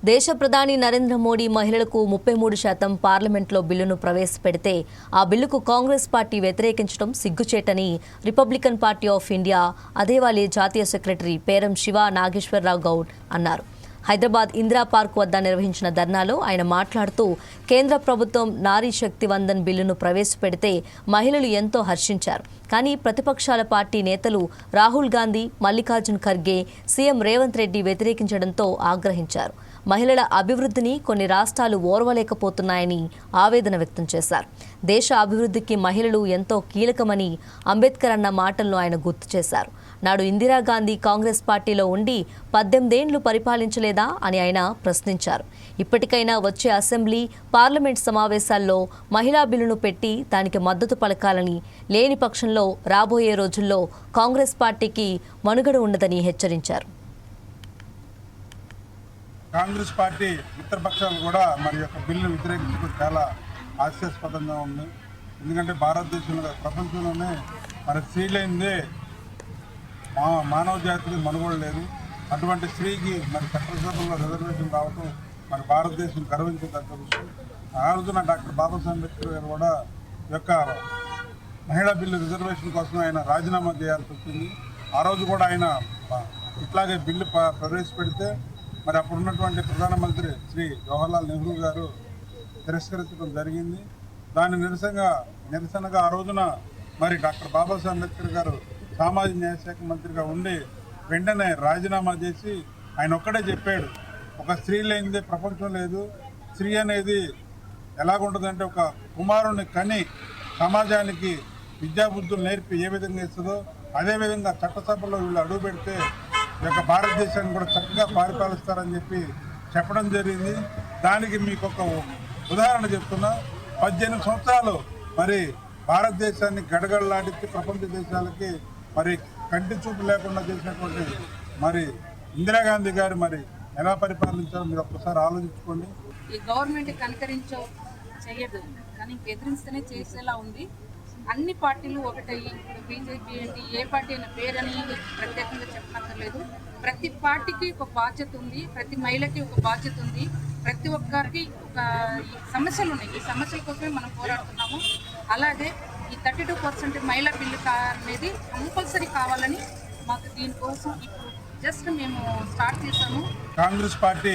దేశ ప్రధాని నరేంద్ర మోడీ మహిళలకు 33% పార్లమెంట్లో బిల్లును ప్రవేశపెడితే ఆ బిల్లుకు కాంగ్రెస్ పార్టీ వ్యతిరేకించడం సిగ్గుచేటని రిపబ్లికన్ పార్టీ ఆఫ్ ఇండియా అదేవాలీ జాతీయ సెక్రటరీ పేరం శివ నాగేశ్వరరావు గౌడ్ అన్నారు. హైదరాబాద్ ఇందిరా పార్క్ వద్ద నిర్వహించిన ధర్నాలో ఆయన మాట్లాడుతూ కేంద్ర ప్రభుత్వం నారీ శక్తి వందన్ బిల్లును ప్రవేశపెడితే మహిళలు ఎంతో హర్షించారు. కానీ ప్రతిపక్షాల పార్టీ నేతలు రాహుల్ గాంధీ, మల్లికార్జున్ ఖర్గే, సీఎం రేవంత్ రెడ్డి వ్యతిరేకించడంతో ఆగ్రహించారు. మహిళల అభివృద్ధిని కొన్ని రాష్ట్రాలు ఓర్వలేకపోతున్నాయని ఆవేదన వ్యక్తం చేశారు. దేశ అభివృద్ధికి మహిళలు ఎంతో కీలకమని అంబేద్కర్ అన్న మాటలను ఆయన గుర్తు చేశారు. నాడు ఇందిరాగాంధీ కాంగ్రెస్ పార్టీలో ఉండి 18 ఏళ్లు పరిపాలించలేదా అని ఆయన ప్రశ్నించారు. ఇప్పటికైనా వచ్చే అసెంబ్లీ, పార్లమెంట్ సమావేశాల్లో మహిళా బిల్లును పెట్టి దానికి మద్దతు పలకాలని, లేని పక్షంలో రాబోయే రోజుల్లో కాంగ్రెస్ పార్టీకి మనుగడ ఉండదని హెచ్చరించారు. కాంగ్రెస్ పార్టీ మిత్రపక్షాలు కూడా మరి యొక్క బిల్లును వ్యతిరేకించడం చాలా హాస్యాస్పదంగా ఉంది. ఎందుకంటే భారతదేశంలో ప్రపంచంలోనే మరి స్త్రీ లేనిదే మానవ జాతికి మనుగడ లేదు. అటువంటి స్త్రీకి మరి చట్టసభలో రిజర్వేషన్ రావడం మరి భారతదేశం గర్వించదగ్గ విషయం. ఆ రోజున డాక్టర్ బాబాసాహెబ్ అంబేద్కర్ గారు కూడా యొక్క మహిళా బిల్లు రిజర్వేషన్ కోసం ఆయన రాజీనామా చేయాల్సి వచ్చింది. ఆ రోజు కూడా ఆయన ఇట్లాగే బిల్లు ప్రవేశపెడితే మరి అప్పుడు ఉన్నటువంటి ప్రధానమంత్రి శ్రీ జవహర్లాల్ నెహ్రూ గారు తిరస్కరించడం జరిగింది. దాని నిరసనగా ఆ రోజున మరి డాక్టర్ బాబాసాహెబ్ అంబేద్కర్ గారు సామాజిక న్యాయశాఖ మంత్రిగా ఉండి వెంటనే రాజీనామా చేసి ఆయన ఒక్కడే చెప్పాడు, ఒక స్త్రీ లేనిదే ప్రపంచం లేదు. స్త్రీ అనేది ఎలాగుంటుందంటే ఒక కుమారుని కని సమాజానికి విద్యాబుద్ధులు నేర్పి ఏ విధంగా ఇస్తుందో అదేవిధంగా చట్టసభలో వీళ్ళు అడుగు పెడితే యొక్క భారతదేశాన్ని కూడా చక్కగా పరిపాలిస్తారని చెప్పడం జరిగింది. దానికి మీకు ఒక ఉదాహరణ చెప్తున్నా. 18 సంవత్సరాలు మరి భారతదేశాన్ని గడగడలాడించి ప్రపంచ దేశాలకి మరి కంటి చూపు లేకుండా చేసినటువంటి మరి ఇందిరాగాంధీ గారు మరి ఎలా పరిపాలించారో మీరు ఒక్కసారి ఆలోచించుకోండి. ఈ గవర్నమెంట్ చెయ్యదు కానీ ఎదిరిస్తేనే చేసేలా ఉంది. అన్ని పార్టీలు ఒకటయ్యి, బీజేపీ ఏంటి, ఏ పార్టీ అయినా పేరని ప్రత్యేకంగా చెప్పనక్కర్లేదు. ప్రతి పార్టీకి ఒక బాధ్యత ఉంది, ప్రతి మహిళకి ఒక బాధ్యత ఉంది, ప్రతి ఒక్కరికి ఒక సమస్యలు ఉన్నాయి. ఈ సమస్యల కోసమే మనం పోరాడుతున్నాము. అలాగే ఈ 32% మహిళా బిల్లు అనేది కంపల్సరీ కావాలని మాకు దీనికోసం ఇప్పుడు జస్ట్ మేము స్టార్ట్ చేశాము. కాంగ్రెస్ పార్టీ